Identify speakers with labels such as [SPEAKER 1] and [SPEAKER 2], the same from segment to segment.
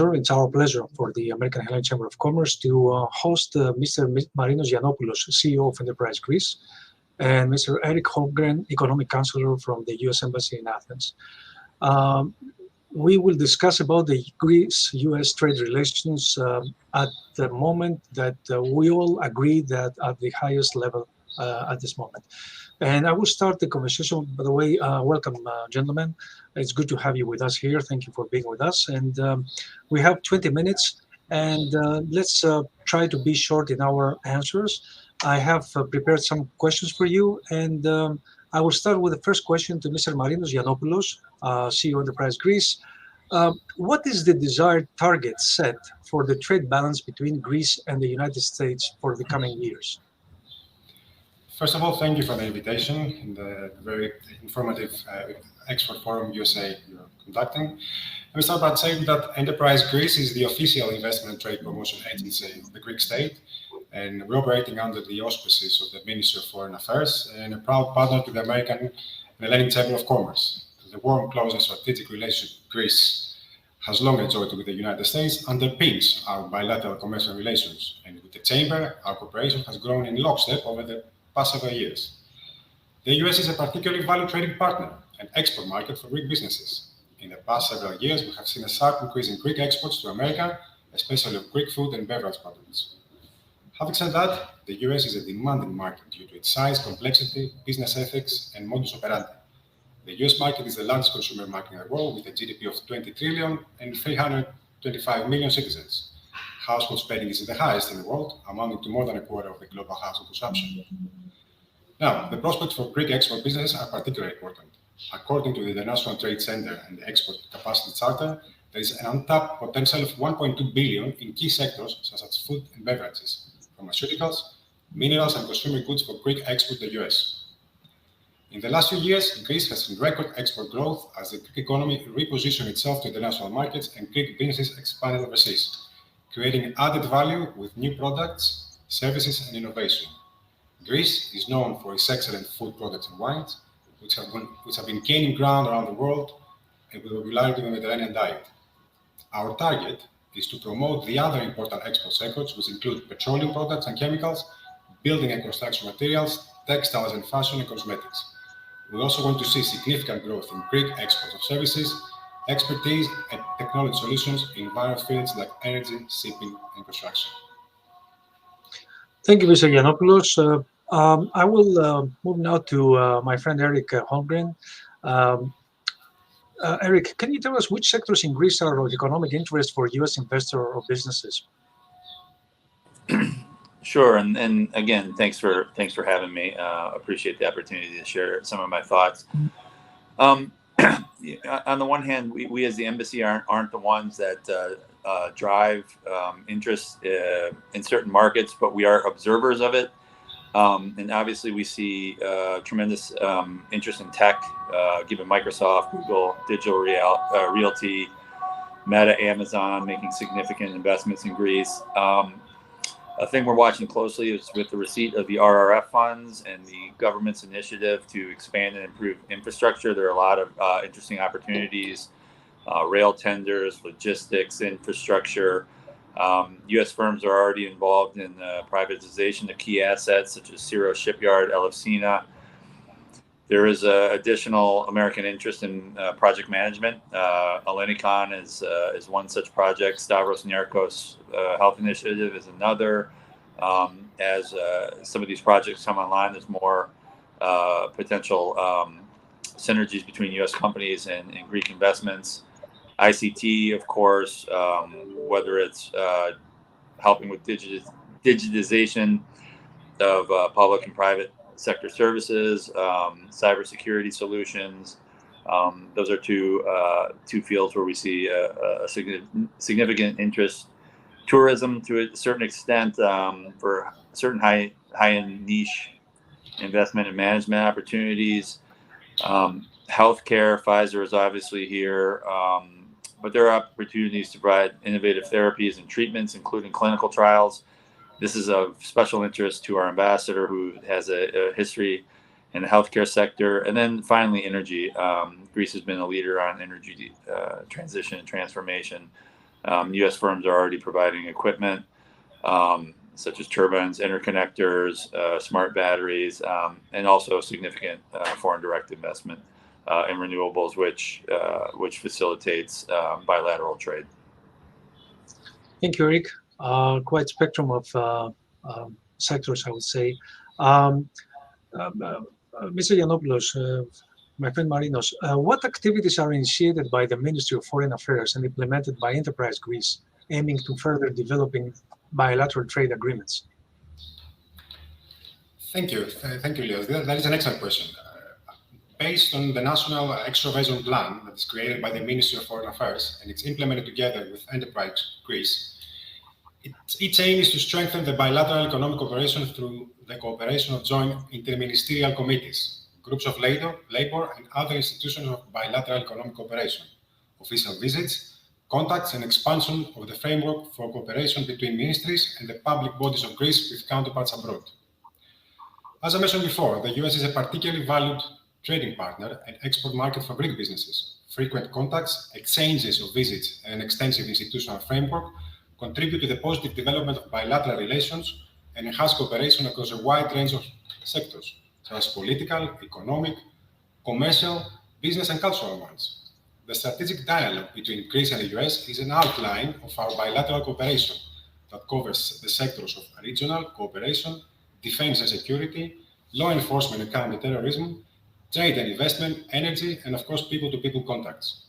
[SPEAKER 1] It's our pleasure for the American-Hellenic Chamber of Commerce to host Mr. Marinos Giannopoulos, CEO of Enterprise Greece, and Mr. Erik Holmgren, Economic Counselor from the U.S. Embassy in Athens. We will discuss about the Greece-U.S. trade relations at the moment that we all agree that at the highest level at this moment. And I will start the conversation. By the way, welcome, gentlemen. It's good to have you with us here. Thank you for being with us. And we have 20 minutes, and let's try to be short in our answers. I have prepared some questions for you, and I will start with the first question to Mr. Marinos Giannopoulos, CEO Enterprise Greece. What is the desired target set for the trade balance between Greece and the United States for the coming years?
[SPEAKER 2] First of all, thank you for the invitation and the very informative expert forum USA you're conducting. Let me start by saying that Enterprise Greece is the official investment and trade promotion agency of the Greek state, and we're operating under the auspices of the Ministry of Foreign Affairs and a proud partner to the American-Hellenic Chamber of Commerce. The warm, close and strategic relationship Greece has long enjoyed with the United States underpins our bilateral commercial relations, and with the Chamber, our cooperation has grown in lockstep over the past several years. The US is a particularly valued trading partner and export market for Greek businesses. In the past several years, we have seen a sharp increase in Greek exports to America, especially of Greek food and beverage products. Having said that, the US is a demanding market due to its size, complexity, business ethics, and modus operandi. The US market is the largest consumer market in the world with a GDP of 20 trillion and 325 million citizens. Household spending is the highest in the world, amounting to more than a quarter of the global household consumption. Now, the prospects for Greek export businesses are particularly important. According to the International Trade Center and the Export Capacity Charter, there is an untapped potential of 1.2 billion in key sectors such as food and beverages, pharmaceuticals, minerals and consumer goods for Greek export to the US. In the last few years, Greece has seen record export growth as the Greek economy repositioned itself to international markets and Greek businesses expanded overseas, creating added value with new products, services and innovation. Greece is known for its excellent food products and wines, which have been gaining ground around the world and with popularity in the Mediterranean diet. Our target is to promote the other important export sectors, which include petroleum products and chemicals, building and construction materials, textiles and fashion and cosmetics. We also want to see significant growth in Greek exports of services, expertise and technology solutions in various fields like energy, shipping and construction.
[SPEAKER 1] Thank you, Mr. Giannopoulos. I will move now to my friend Erik Holmgren. Erik, can you tell us which sectors in Greece are of economic interest for U.S. investors or businesses?
[SPEAKER 3] Sure, and again, thanks for having me. Appreciate the opportunity to share some of my thoughts. On the one hand, we as the embassy aren't the ones that drive interest in certain markets, but we are observers of it. And obviously, we see tremendous interest in tech, given Microsoft, Google, Digital Realty, Meta, Amazon making significant investments in Greece. A thing we're watching closely is with the receipt of the RRF funds and the government's initiative to expand and improve infrastructure. There are a lot of interesting opportunities, rail tenders, logistics, infrastructure. U.S. firms are already involved in privatization of key assets such as Ciro Shipyard, Elefsina. There is additional American interest in project management. Hellenic is one such project. Stavros Niarchos Health Initiative is another. As some of these projects come online, there's more potential synergies between U.S. companies and Greek investments. ICT, of course, whether it's helping with digitization of public and private sector services, cybersecurity solutions. Those are two fields where we see a significant interest. Tourism, to a certain extent, for certain high-end niche investment and management opportunities. Healthcare, Pfizer is obviously here, but there are opportunities to provide innovative therapies and treatments, including clinical trials. This is of special interest to our ambassador, who has a history in the healthcare sector. And then finally, energy. Greece has been a leader on energy transition and transformation. U.S. firms are already providing equipment such as turbines, interconnectors, smart batteries, and also significant foreign direct investment in renewables, which facilitates bilateral trade.
[SPEAKER 1] Thank you, Erik. Quite spectrum of sectors, I would say. Mr. Giannopoulos, my friend Marinos, what activities are initiated by the Ministry of Foreign Affairs and implemented by Enterprise Greece, aiming to further developing bilateral trade agreements?
[SPEAKER 2] Thank you, Elias. That is an excellent question. Based on the National Extraversion Plan that is created by the Ministry of Foreign Affairs and it's implemented together with Enterprise Greece, its aim is to strengthen the bilateral economic cooperation through the cooperation of joint interministerial committees, groups of labor, and other institutions of bilateral economic cooperation, official visits, contacts, and expansion of the framework for cooperation between ministries and the public bodies of Greece with counterparts abroad. As I mentioned before, the US is a particularly valued trading partner and export market for Greek businesses. Frequent contacts, exchanges of visits, and an extensive institutional framework contribute to the positive development of bilateral relations and enhance cooperation across a wide range of sectors, such as political, economic, commercial, business, and cultural ones. The strategic dialogue between Greece and the US is an outline of our bilateral cooperation that covers the sectors of regional cooperation, defense and security, law enforcement and counterterrorism, trade and investment, energy, and of course, people-to-people contacts.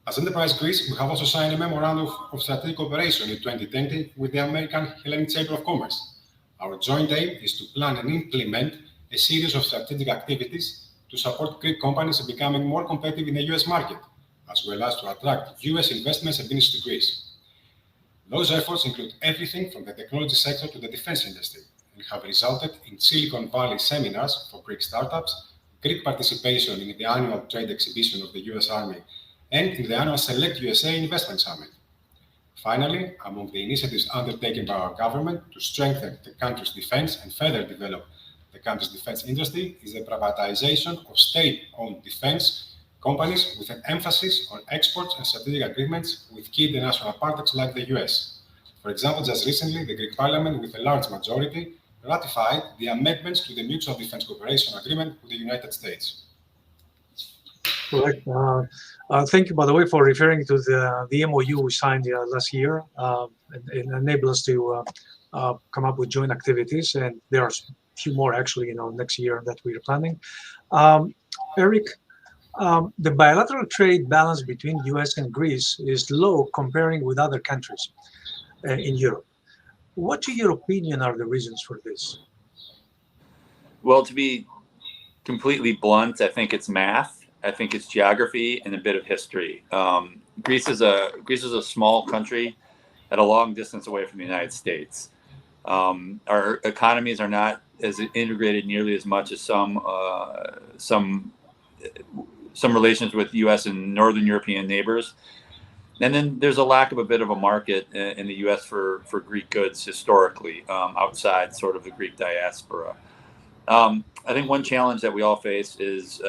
[SPEAKER 2] As Enterprise Greece, we have also signed a memorandum of strategic cooperation in 2020 with the American-Hellenic Chamber of Commerce. Our joint aim is to plan and implement a series of strategic activities to support Greek companies in becoming more competitive in the US market, as well as to attract US investments and business to Greece. Those efforts include everything from the technology sector to the defense industry, and have resulted in Silicon Valley seminars for Greek startups, Greek participation in the annual trade exhibition of the US Army, and in the annual Select USA Investment Summit. Finally, among the initiatives undertaken by our government to strengthen the country's defense and further develop the country's defense industry is the privatization of state-owned defense companies with an emphasis on exports and strategic agreements with key international partners like the US. For example, just recently, the Greek Parliament, with a large majority, ratified the amendments to the Mutual Defense Cooperation Agreement with the United States.
[SPEAKER 1] Correct. Thank you, by the way, for referring to the MOU we signed last year. It enabled us to come up with joint activities, and there are a few more actually, next year that we are planning. Erik, the bilateral trade balance between US and Greece is low comparing with other countries in Europe. What, to your opinion, are the reasons for this?
[SPEAKER 3] Well, to be completely blunt, I think it's math. I think it's geography and a bit of history. Greece is a small country at a long distance away from the United States. Our economies are not as integrated nearly as much as some relations with U.S. and Northern European neighbors. And then there's a lack of a bit of a market in the U.S. for Greek goods historically, outside sort of the Greek diaspora. I think one challenge that we all face is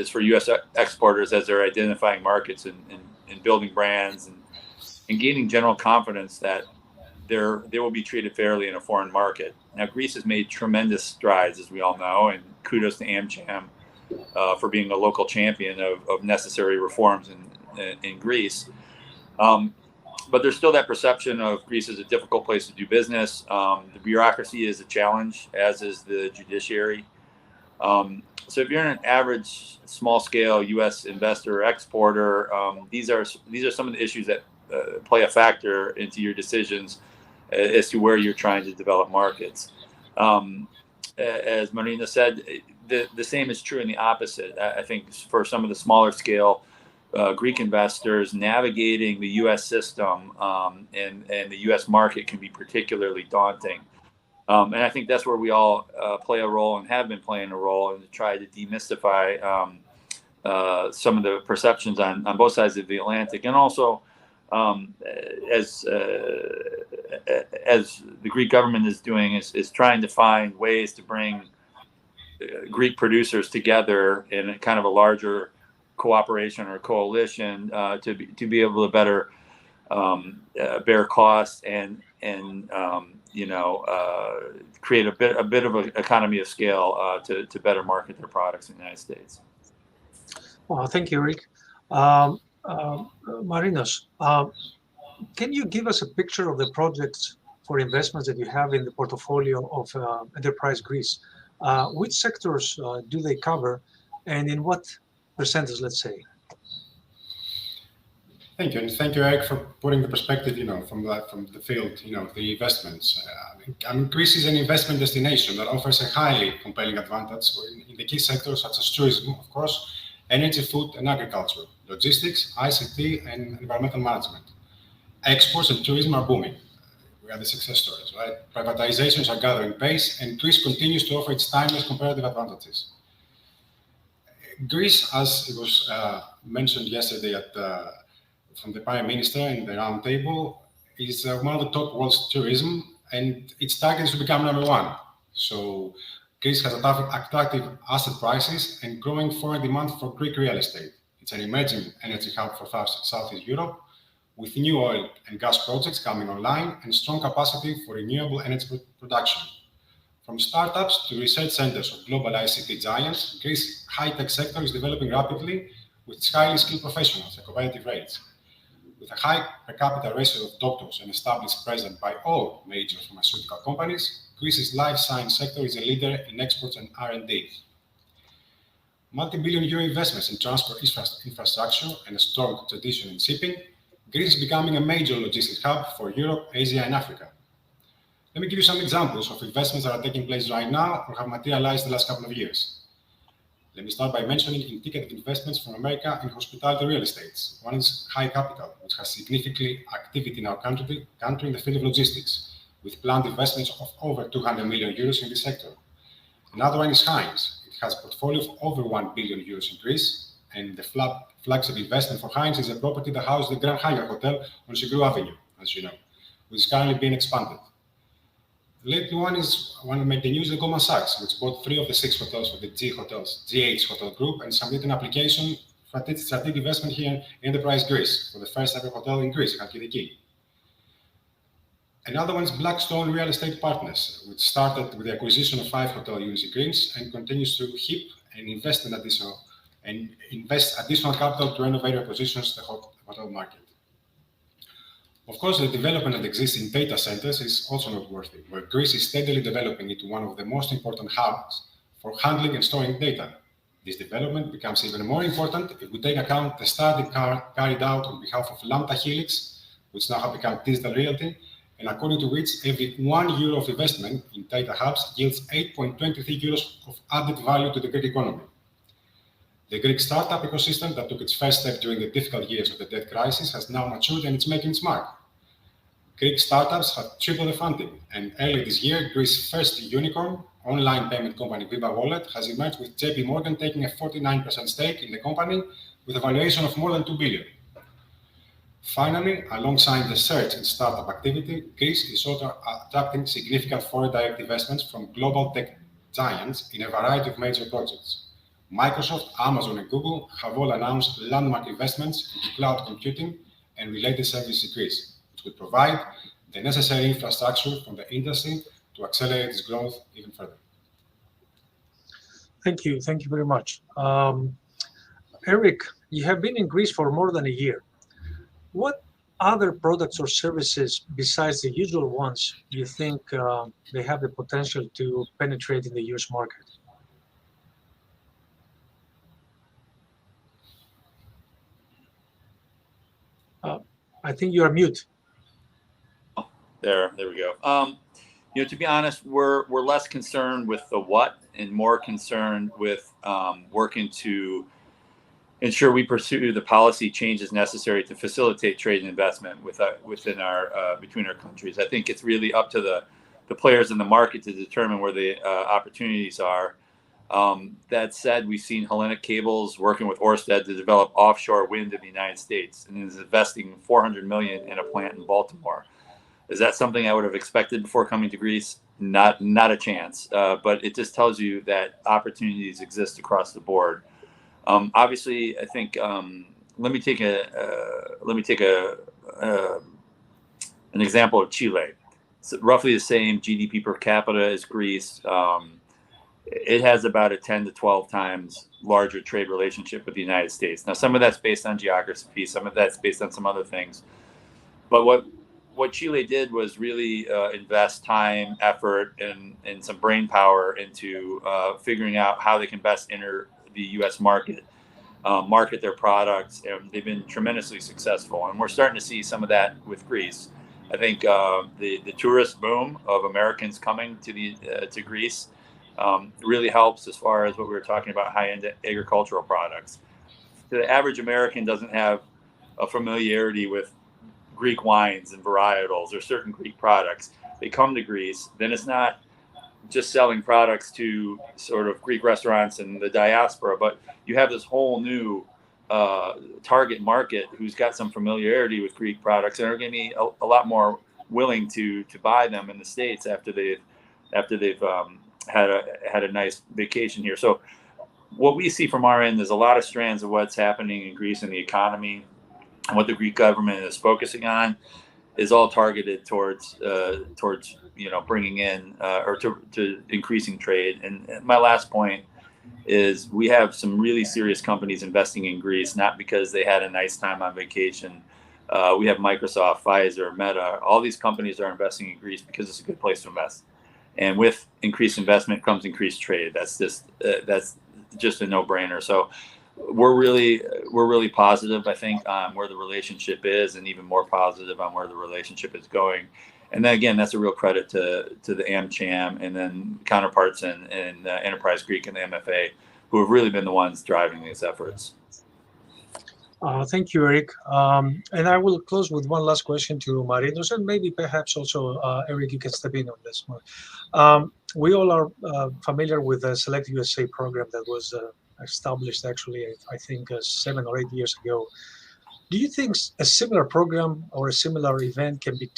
[SPEAKER 3] for U.S. exporters as they're identifying markets and building brands and gaining general confidence that they will be treated fairly in a foreign market. Now, Greece has made tremendous strides, as we all know, and kudos to AmCham for being a local champion of necessary reforms in Greece. But there's still that perception of Greece as a difficult place to do business. The bureaucracy is a challenge, as is the judiciary. So if you're an average small-scale U.S. investor or exporter, these are some of the issues that play a factor into your decisions as to where you're trying to develop markets. As Marinos said, the same is true in the opposite. I think for some of the smaller scale Greek investors, navigating the U.S. system and the U.S. market can be particularly daunting. And I think that's where we all play a role and have been playing a role in to try to demystify some of the perceptions on both sides of the Atlantic, and also as the Greek government is doing is trying to find ways to bring Greek producers together in a kind of a larger cooperation or coalition to be able to better bear costs and create a bit of an economy of scale to better market their products in the United States.
[SPEAKER 1] Well, thank you, Erik. Marinos, can you give us a picture of the projects for investments that you have in the portfolio of Enterprise Greece? Which sectors do they cover, and in what percentage, let's say?
[SPEAKER 2] Thank you, and thank you, Erik, for putting the perspective, from the field, the investments. Greece is an investment destination that offers a highly compelling advantage in the key sectors such as tourism, of course, energy, food, and agriculture, logistics, ICT, and environmental management. Exports and tourism are booming. We are the success stories, right? Privatizations are gathering pace, and Greece continues to offer its timeless comparative advantages. Greece, as it was mentioned yesterday from the Prime Minister in the round table, is one of the top world's tourism, and its target is to become #1. So Greece has attractive asset prices and growing foreign demand for Greek real estate. It's an emerging energy hub for Southeast Europe, with new oil and gas projects coming online and strong capacity for renewable energy production. From startups to research centers of global ICT giants, Greece's high-tech sector is developing rapidly with its highly skilled professionals at competitive rates. With a high per capita ratio of doctors and established presence by all major pharmaceutical companies, Greece's life science sector is a leader in exports and R&D. Multi-billion euro investments in transport infrastructure and a strong tradition in shipping, Greece is becoming a major logistics hub for Europe, Asia, and Africa. Let me give you some examples of investments that are taking place right now or have materialized the last couple of years. Let me start by mentioning indicative investments from America in hospitality real estates. One is High Capital, which has significant activity in our country in the field of logistics, with planned investments of over 200 million euros in this sector. Another one is Heinz. It has a portfolio of over 1 billion euros in Greece, and the flagship investment for Heinz is a property that houses the Grand-Hyatt Hotel on Gr-U Avenue, as you know, which is currently being expanded. The latest one is one that made the news, the Goldman Sachs, which bought 3 of the 6 hotels of the GH Hotel Group and submitted an application for strategic investment here in Enterprise Greece for the first ever hotel in Greece, Chalkidiki. Another one is Blackstone Real Estate Partners, which started with the acquisition of 5 hotel units in Greece and continues to heap and invest additional capital to renovate or positions the hotel market. Of course, the development that exists in data centers is also noteworthy, where Greece is steadily developing into one of the most important hubs for handling and storing data. This development becomes even more important if we take account the study carried out on behalf of Lambda Helix, which now have become Digital Realty, and according to which every €1 of investment in data hubs yields 8.23 euros of added value to the Greek economy. The Greek startup ecosystem that took its first step during the difficult years of the debt crisis has now matured and it's making its mark. Greek startups have tripled the funding, and early this year, Greece's first unicorn, online payment company Viva Wallet, has emerged with JP Morgan taking a 49% stake in the company with a valuation of more than 2 billion. Finally, alongside the surge in startup activity, Greece is also attracting significant foreign direct investments from global tech giants in a variety of major projects. Microsoft, Amazon, and Google have all announced landmark investments into cloud computing and related services in Greece, which would provide the necessary infrastructure for the industry to accelerate its growth even further.
[SPEAKER 1] Thank you very much. Erik, you have been in Greece for more than a year. What other products or services besides the usual ones do you think they have the potential to penetrate in the US market? I think you are mute.
[SPEAKER 3] There we go. To be honest, we're less concerned with the what and more concerned with working to ensure we pursue the policy changes necessary to facilitate trade and investment between our countries. I think it's really up to the players in the market to determine where the opportunities are. That said, we've seen Hellenic Cables working with Ørsted to develop offshore wind in the United States and is investing $400 million in a plant in Baltimore. Is that something I would have expected before coming to Greece? Not a chance. But it just tells you that opportunities exist across the board. Obviously, I think let me take a an example of Chile. It's roughly the same GDP per capita as Greece. It has about a 10 to 12 times larger trade relationship with the United States. Now, some of that's based on geography, some of that's based on some other things. But what Chile did was really invest time, effort, and some brain power into figuring out how they can best enter the U.S. market, market their products, and they've been tremendously successful. And we're starting to see some of that with Greece. I think the tourist boom of Americans coming to Greece really helps as far as what we were talking about, high-end agricultural products. The average American doesn't have a familiarity with Greek wines and varietals or certain Greek products. They come to Greece, then it's not just selling products to sort of Greek restaurants and the diaspora, but you have this whole new target market who's got some familiarity with Greek products and are going to be a lot more willing to buy them in the States after they've had a nice vacation here. So what we see from our end is a lot of strands of what's happening in Greece and the economy, and what the Greek government is focusing on is all targeted towards bringing in or to increasing trade. And my last point is we have some really serious companies investing in Greece, not because they had a nice time on vacation. We have Microsoft, Pfizer, Meta. All these companies are investing in Greece because it's a good place to invest. And with increased investment comes increased trade. That's just a no-brainer. So we're really positive, I think, on where the relationship is, and even more positive on where the relationship is going. And then again, that's a real credit to the AmCham and then counterparts in Enterprise Greek and the MFA, who have really been the ones driving these efforts.
[SPEAKER 1] Thank you, Erik. And I will close with one last question to Marinos, and maybe perhaps also Erik, you can step in on this one. We all are familiar with the Select USA program that was established actually, I think, 7 or 8 years ago. Do you think a similar program or a similar event can be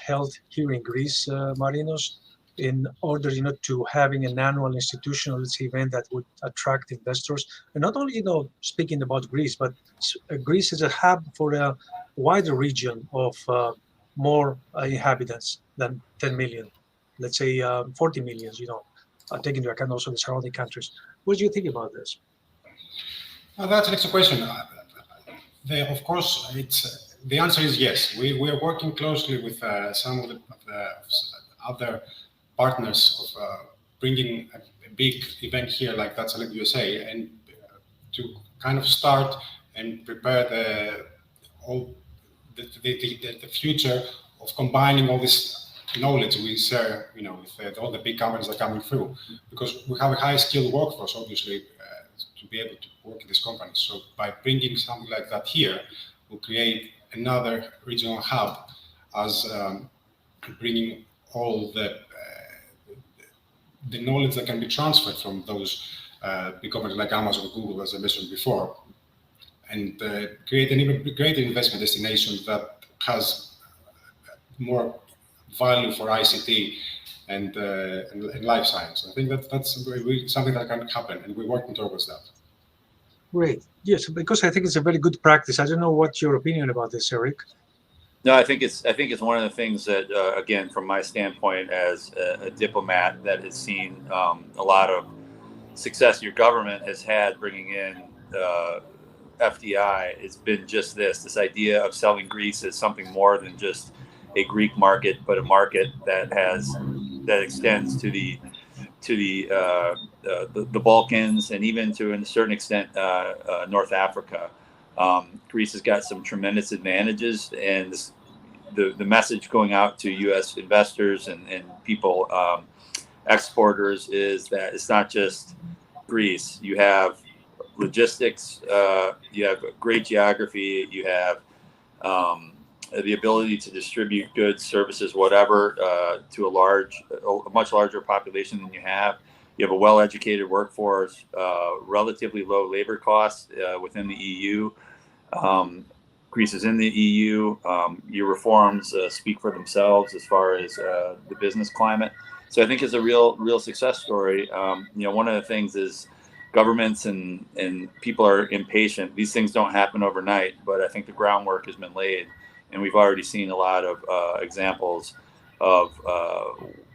[SPEAKER 1] held here in Greece, Marinos, in order, to having an annual institutional event that would attract investors? And not only, speaking about Greece, but Greece is a hub for a wider region of more inhabitants than 10 million, let's say 40 million, taking into account also the surrounding countries. What do you think about this?
[SPEAKER 2] That's an excellent question. Of course, the answer is yes. We are working closely with some of the other partners of bringing a big event here like that Select USA, and to kind of start and prepare the future of combining all this knowledge we share, with all the big companies that are coming through, because we have a high skilled workforce, obviously, to be able to work in these companies. So by bringing something like that here, we'll create another regional hub, as bringing all the knowledge that can be transferred from those big companies like Amazon, Google, as I mentioned before, and create an even greater investment destination that has more value for ICT and life science. I think that's something that can happen, and we're working towards that.
[SPEAKER 1] Great. Yes, because I think it's a very good practice. I don't know what's your opinion about this, Erik.
[SPEAKER 3] No, I think it's one of the things that, again, from my standpoint as a diplomat that has seen a lot of success your government has had bringing in FDI. It's been just this idea of selling Greece as something more than just a Greek market, but a market that extends to the Balkans, and even to a certain extent North Africa. Greece has got some tremendous advantages, and the message going out to U.S. investors and people, exporters, is that it's not just Greece. You have logistics, you have great geography, you have the ability to distribute goods, services, whatever, to a much larger population than you have. You have a well-educated workforce, relatively low labor costs within the EU. Greece is in the EU. Your reforms speak for themselves as far as the business climate. So I think it's a real success story. One of the things is governments and people are impatient. These things don't happen overnight, but I think the groundwork has been laid. and we've already seen a lot of examples of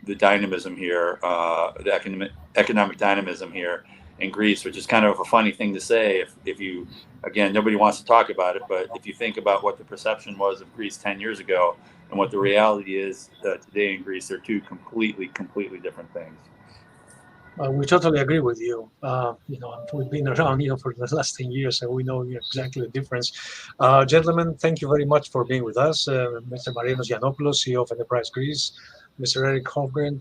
[SPEAKER 3] the dynamism here, the economic dynamism here in Greece, which is kind of a funny thing to say if you, again, nobody wants to talk about it, but if you think about what the perception was of Greece 10 years ago and what the reality is today in Greece, they're two completely different things.
[SPEAKER 1] We totally agree with you. We've been around, for the last 10 years, and we know exactly the difference. Gentlemen, thank you very much for being with us. Mr. Marinos Giannopoulos, CEO of Enterprise Greece, Mr. Erik Holmgren,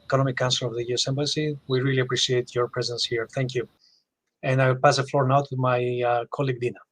[SPEAKER 1] Economic Counselor of the U.S. Embassy. We really appreciate your presence here. Thank you. And I'll pass the floor now to my colleague, Dina.